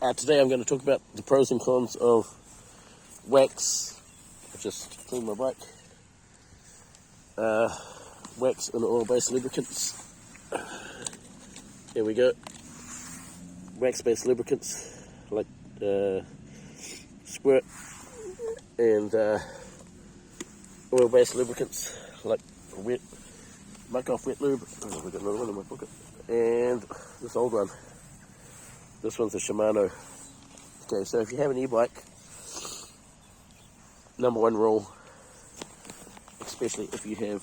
Today I'm going to talk about the pros and cons of wax. I've just cleaned my bike. Wax and oil-based lubricants. Here we go. Wax-based lubricants like Squirt and oil-based lubricants like Muc-Off wet lube. Oh, we've got another one in my pocket. And this old one. This one's a Shimano. Okay, so if you have an e-bike, number one rule, especially if you have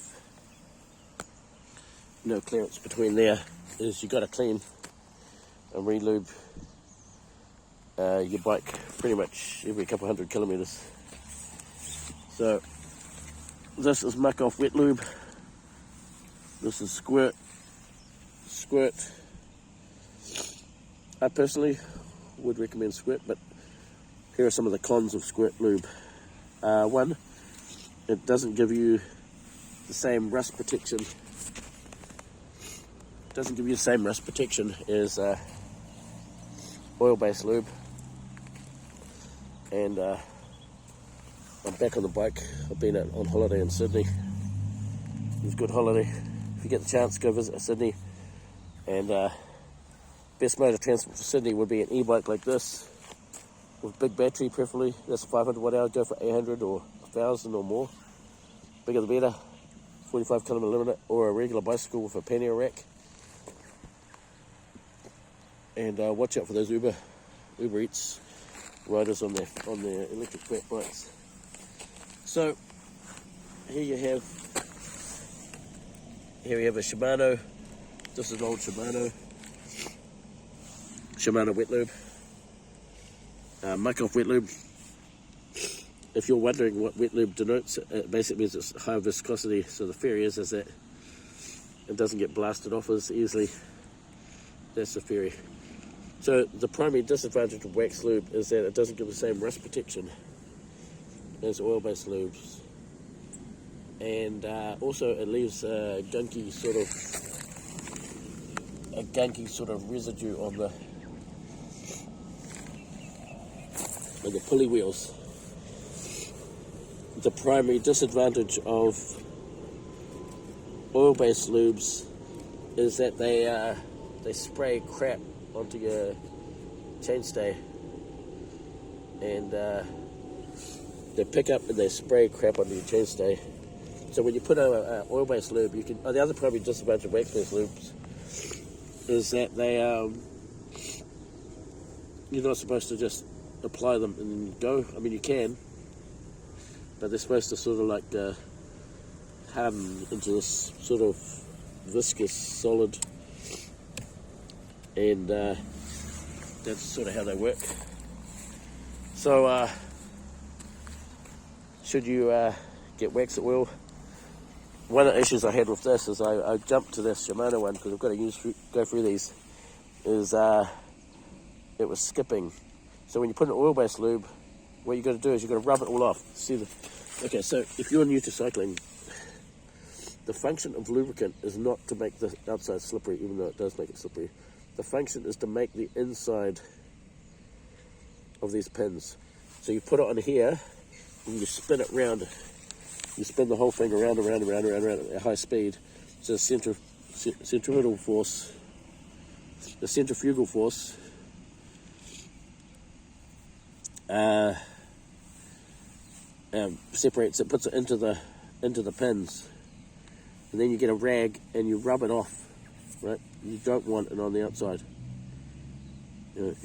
no clearance between there, is you got to clean and re-lube your bike pretty much every couple hundred kilometers. So this is Muc-Off wet lube. This is Squirt. I personally would recommend Squirt, but here are some of the cons of Squirt lube. One, it doesn't give you the same rust protection. As oil-based lube. And I'm back on the bike. I've been on holiday in Sydney. It was a good holiday. If you get the chance, go visit Sydney. And best mode of transport for Sydney would be an e-bike like this, with big battery preferably. That's 500 watt hour, go for 800 or 1000 or more. Bigger the better. 45 kilometer limit, or a regular bicycle with a pannier rack. And watch out for those Uber Eats riders on their electric fat bikes. So here we have a Shimano. This is an old Shimano wet lube. Muc-Off wet lube. If you're wondering what wet lube denotes, it basically means it's high viscosity. So the theory is that it doesn't get blasted off as easily. That's the theory. So the primary disadvantage of wax lube is that it doesn't give the same rust protection as oil-based lubes, and also it leaves a gunky sort of residue on the pulley wheels. The primary disadvantage of oil-based lubes is that they spray crap onto your chainstay, and they pick up and they spray crap onto your chainstay. So when you put on an oil-based lube, you can. The other primary disadvantage of wax-based lubes is that they you're not supposed to just apply them and go. I mean, you can, but they're supposed to sort of like harden into this sort of viscous solid, and that's sort of how they work. So should you get wax oil? One of the issues I had with this is I jumped to this Shimano one because I've got to go through these, is it was skipping. So when you put an oil-based lube, what you got to do is you got to rub it all off. Okay, so if you're new to cycling, the function of lubricant is not to make the outside slippery, even though it does make it slippery. The function is to make the inside of these pins. So you put it on here and you spin it round. You spin the whole thing around at high speed. So the centrifugal force separates it, puts it into the pins, and then you get a rag and you rub it off. Right? You don't want it on the outside. You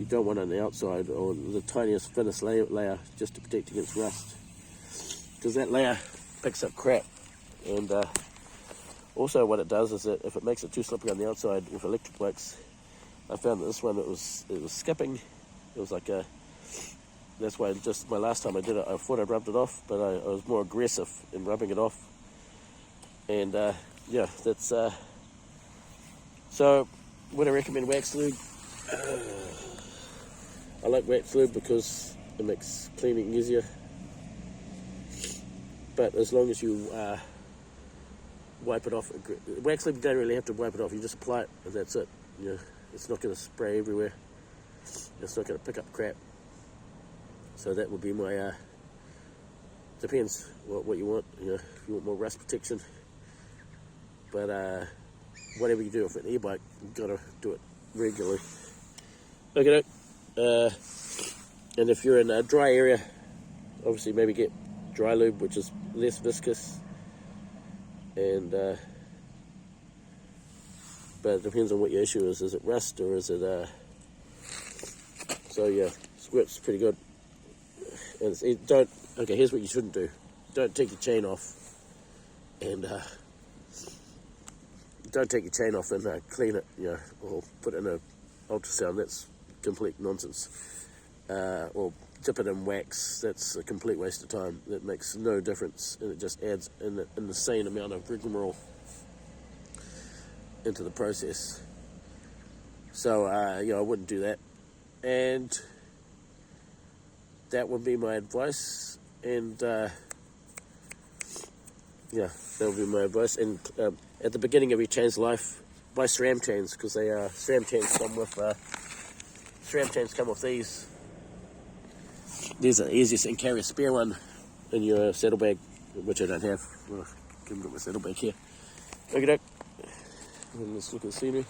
don't want it on the outside or the tiniest, thinnest layer just to protect against rust, because that layer picks up crap. And also what it does is that if it makes it too slippery on the outside with electric bikes, I found that this one it was skipping. It was like that's why just my last time I did it, I thought I rubbed it off, but I was more aggressive in rubbing it off. And yeah, that's so would I recommend wax lube? I like wax lube because it makes cleaning easier. But as long as you wipe it off, wax lube, you don't really have to wipe it off. You just apply it, and that's it. You know, It's not going to spray everywhere. It's not going to pick up crap. So that would be my, depends what you want, you know, if you want more rust protection. But whatever you do with an e-bike, you've got to do it regularly. Okay, and if you're in a dry area, obviously maybe get dry lube, which is less viscous, and but it depends on what your issue is. Is it rust or is it so yeah, Squirt's pretty good. And okay, here's what you shouldn't do. Don't take your chain off and clean it, you know, or put it in an ultrasound. That's complete nonsense. Or dip it in wax. That's a complete waste of time. That makes no difference, and it just adds an insane amount of rigmarole into the process. So you know, I wouldn't do that. And that would be my advice. And yeah, that would be my advice. And at the beginning of your chain's life, buy SRAM chains, because they SRAM chains come with these. These are the easiest, and carry a spare one in your saddlebag, which I don't have. Well, I've given it my saddlebag here. Okay, let's look at the scenery.